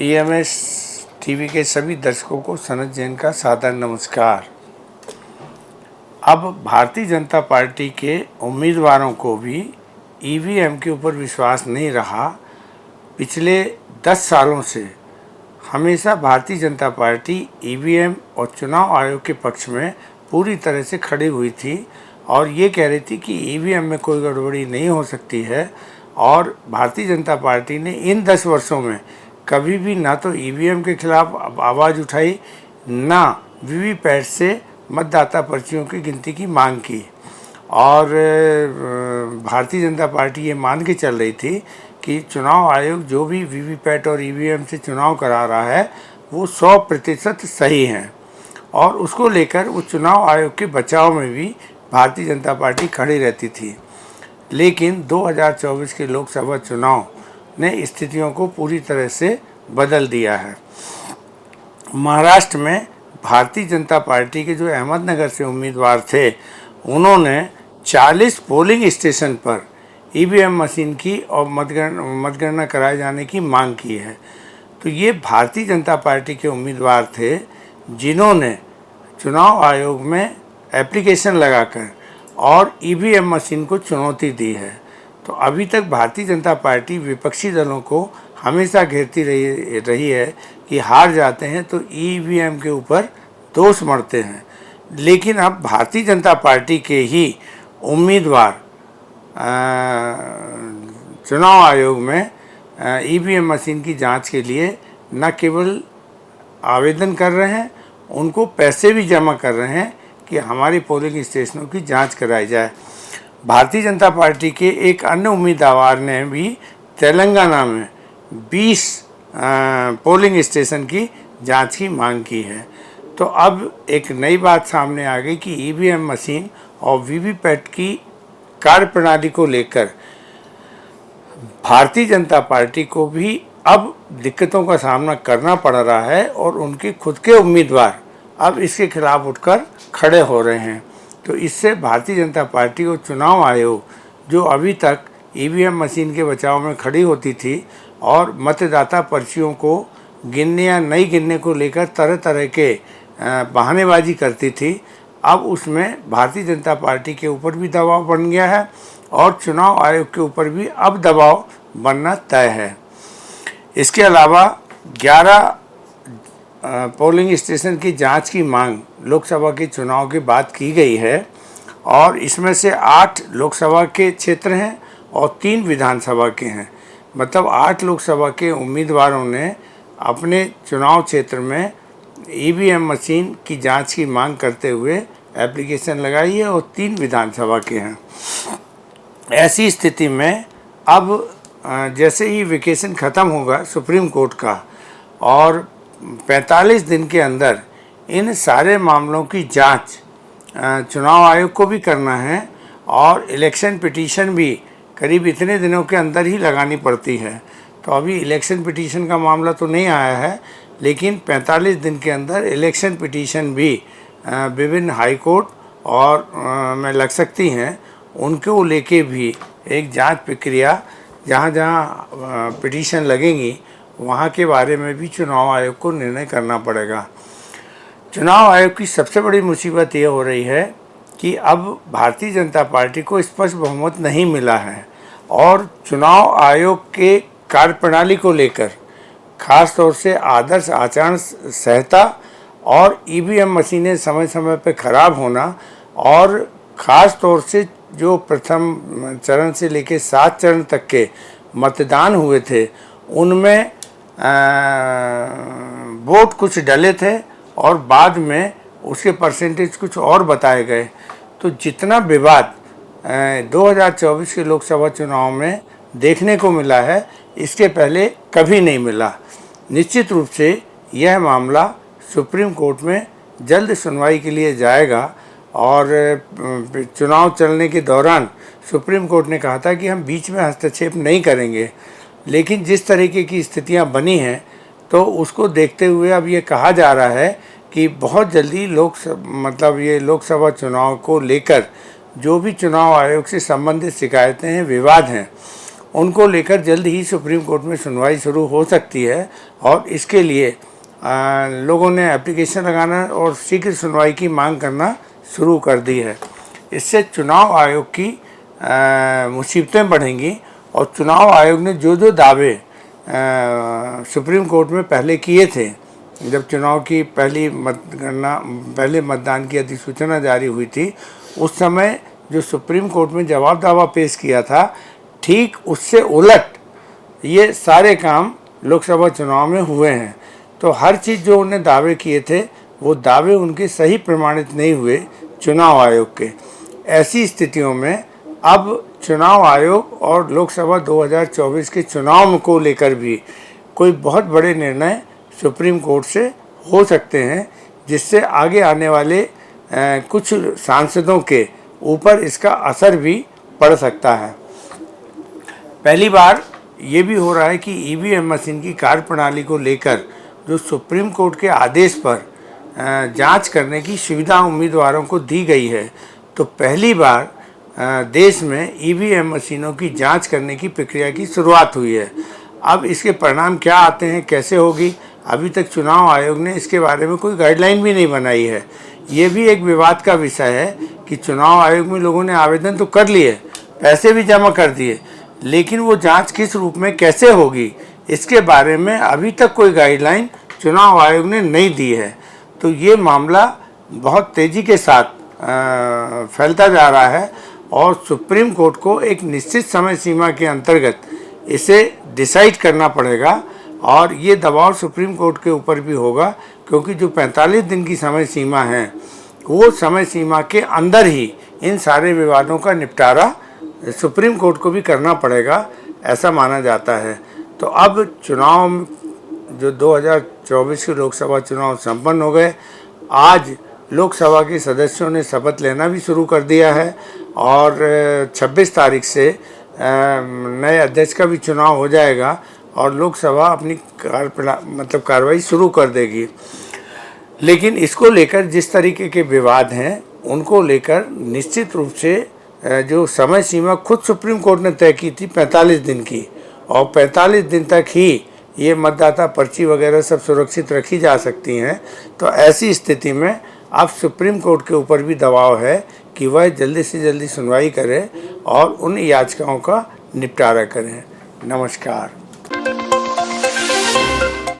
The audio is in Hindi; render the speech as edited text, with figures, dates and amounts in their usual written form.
ईएमएस टीवी के सभी दर्शकों को सनत जैन का सादर नमस्कार। अब भारतीय जनता पार्टी के उम्मीदवारों को भी ईवीएम के ऊपर विश्वास नहीं रहा। पिछले 10 सालों से हमेशा भारतीय जनता पार्टी ईवीएम और चुनाव आयोग के पक्ष में पूरी तरह से खड़ी हुई थी और ये कह रही थी कि ईवीएम में कोई गड़बड़ी नहीं हो सकती है। और भारतीय जनता पार्टी ने इन 10 वर्षों में कभी भी ना तो ईवीएम के खिलाफ आवाज़ उठाई, ना वीवीपैट से मतदाता पर्चियों की गिनती की मांग की। और भारतीय जनता पार्टी ये मान के चल रही थी कि चुनाव आयोग जो भी वीवीपैट और ईवीएम से चुनाव करा रहा है वो 100% सही है, और उसको लेकर वो चुनाव आयोग के बचाव में भी भारतीय जनता पार्टी खड़ी रहती थी। लेकिन 2024 के लोकसभा चुनाव ने स्थितियों को पूरी तरह से बदल दिया है। महाराष्ट्र में भारतीय जनता पार्टी के जो अहमदनगर से उम्मीदवार थे, उन्होंने 40 पोलिंग स्टेशन पर ईवीएम मशीन की और मतगणना कराए जाने की मांग की है। तो ये भारतीय जनता पार्टी के उम्मीदवार थे जिन्होंने चुनाव आयोग में एप्लीकेशन लगाकर और ईवीएम मशीन को चुनौती दी है। तो अभी तक भारतीय जनता पार्टी विपक्षी दलों को हमेशा घेरती रही है कि हार जाते हैं तो ईवीएम के ऊपर दोष मढ़ते हैं। लेकिन अब भारतीय जनता पार्टी के ही उम्मीदवार चुनाव आयोग में ईवीएम मशीन की जांच के लिए न केवल आवेदन कर रहे हैं, उनको पैसे भी जमा कर रहे हैं कि हमारी पोलिंग स्टेशनों की जांच कराई जाए। भारतीय जनता पार्टी के एक अन्य उम्मीदवार ने भी तेलंगाना में 20 पोलिंग स्टेशन की जांच की मांग की है। तो अब एक नई बात सामने आ गई कि ईवीएम मशीन और वीवीपैट की कार्यप्रणाली को लेकर भारतीय जनता पार्टी को भी अब दिक्कतों का सामना करना पड़ रहा है और उनके खुद के उम्मीदवार अब इसके खिलाफ उठकर खड़े हो रहे हैं। तो इससे भारतीय जनता पार्टी और चुनाव आयोग, जो अभी तक ईवीएम मशीन के बचाव में खड़ी होती थी और मतदाता पर्चियों को गिनने या नहीं गिनने को लेकर तरह तरह के बहानेबाजी करती थी, अब उसमें भारतीय जनता पार्टी के ऊपर भी दबाव बन गया है और चुनाव आयोग के ऊपर भी अब दबाव बनना तय है। इसके अलावा 11 पोलिंग स्टेशन की जांच की मांग लोकसभा के चुनाव के बाद की गई है और इसमें से 8 लोकसभा के क्षेत्र हैं और 3 विधानसभा के हैं। मतलब 8 लोकसभा के उम्मीदवारों ने अपने चुनाव क्षेत्र में ईवीएम मशीन की जांच की मांग करते हुए एप्लीकेशन लगाई है और 3 विधानसभा के हैं। ऐसी स्थिति में अब जैसे ही वेकेशन ख़त्म होगा सुप्रीम कोर्ट का और 45 दिन के अंदर इन सारे मामलों की जांच चुनाव आयोग को भी करना है और इलेक्शन पिटीशन भी करीब इतने दिनों के अंदर ही लगानी पड़ती है। तो अभी इलेक्शन पिटीशन का मामला तो नहीं आया है, लेकिन 45 दिन के अंदर इलेक्शन पिटीशन भी विभिन्न हाई कोर्ट और में लग सकती हैं। उनको लेके भी एक जांच प्रक्रिया जहाँ जहाँ पिटीशन लगेंगी वहाँ के बारे में भी चुनाव आयोग को निर्णय करना पड़ेगा। चुनाव आयोग की सबसे बड़ी मुसीबत ये हो रही है कि अब भारतीय जनता पार्टी को स्पष्ट बहुमत नहीं मिला है और चुनाव आयोग के कार्यप्रणाली को लेकर खास तौर से आदर्श आचरण संहिता और ईवीएम मशीनें समय समय पर खराब होना और ख़ास तौर से जो प्रथम चरण से लेकर 7 चरण तक के मतदान हुए थे उनमें वोट कुछ डले थे और बाद में उसके परसेंटेज कुछ और बताए गए। तो जितना विवाद 2024 के लोकसभा चुनाव में देखने को मिला है, इसके पहले कभी नहीं मिला। निश्चित रूप से यह मामला सुप्रीम कोर्ट में जल्द सुनवाई के लिए जाएगा और चुनाव चलने के दौरान सुप्रीम कोर्ट ने कहा था कि हम बीच में हस्तक्षेप नहीं करेंगे। लेकिन जिस तरीके की स्थितियां बनी हैं तो उसको देखते हुए अब ये कहा जा रहा है कि बहुत जल्दी ये लोकसभा चुनाव को लेकर जो भी चुनाव आयोग से संबंधित शिकायतें हैं, विवाद हैं, उनको लेकर जल्द ही सुप्रीम कोर्ट में सुनवाई शुरू हो सकती है और इसके लिए लोगों ने एप्लीकेशन लगाना और शीघ्र सुनवाई की मांग करना शुरू कर दी है। इससे चुनाव आयोग की मुसीबतें बढ़ेंगी और चुनाव आयोग ने जो जो दावे सुप्रीम कोर्ट में पहले किए थे, जब चुनाव की पहले मतदान की अधिसूचना जारी हुई थी, उस समय जो सुप्रीम कोर्ट में जवाब दावा पेश किया था, ठीक उससे उलट ये सारे काम लोकसभा चुनाव में हुए हैं। तो हर चीज़ जो उन्होंने दावे किए थे वो दावे उनके सही प्रमाणित नहीं हुए चुनाव आयोग के। ऐसी स्थितियों में अब चुनाव आयोग और लोकसभा 2024 के चुनाव को लेकर भी कोई बहुत बड़े निर्णय सुप्रीम कोर्ट से हो सकते हैं, जिससे आगे आने वाले कुछ सांसदों के ऊपर इसका असर भी पड़ सकता है। पहली बार ये भी हो रहा है कि ईवीएम मशीन की कार्यप्रणाली को लेकर जो सुप्रीम कोर्ट के आदेश पर जांच करने की सुविधा उम्मीदवारों को दी गई है, तो पहली बार देश में ईवीएम मशीनों की जांच करने की प्रक्रिया की शुरुआत हुई है। अब इसके परिणाम क्या आते हैं, कैसे होगी, अभी तक चुनाव आयोग ने इसके बारे में कोई गाइडलाइन भी नहीं बनाई है। ये भी एक विवाद का विषय है कि चुनाव आयोग में लोगों ने आवेदन तो कर लिए, पैसे भी जमा कर दिए, लेकिन वो जांच किस रूप में कैसे होगी, इसके बारे में अभी तक कोई गाइडलाइन चुनाव आयोग ने नहीं दी है। तो ये मामला बहुत तेज़ी के साथ फैलता जा रहा है और सुप्रीम कोर्ट को एक निश्चित समय सीमा के अंतर्गत इसे डिसाइड करना पड़ेगा और ये दबाव सुप्रीम कोर्ट के ऊपर भी होगा, क्योंकि जो 45 दिन की समय सीमा है वो समय सीमा के अंदर ही इन सारे विवादों का निपटारा सुप्रीम कोर्ट को भी करना पड़ेगा, ऐसा माना जाता है। तो अब चुनाव जो 2024 के लोकसभा चुनाव संपन्न हो गए, आज लोकसभा के सदस्यों ने शपथ लेना भी शुरू कर दिया है और 26 तारीख से नए अध्यक्ष का भी चुनाव हो जाएगा और लोकसभा अपनी कार्रवाई शुरू कर देगी। लेकिन इसको लेकर जिस तरीके के विवाद हैं उनको लेकर निश्चित रूप से जो समय सीमा खुद सुप्रीम कोर्ट ने तय की थी 45 दिन की, और 45 दिन तक ही ये मतदाता पर्ची वगैरह सब सुरक्षित रखी जा सकती हैं। तो ऐसी स्थिति में अब सुप्रीम कोर्ट के ऊपर भी दबाव है कि वह जल्दी से जल्दी सुनवाई करे और उन याचिकाओं का निपटारा करें। नमस्कार।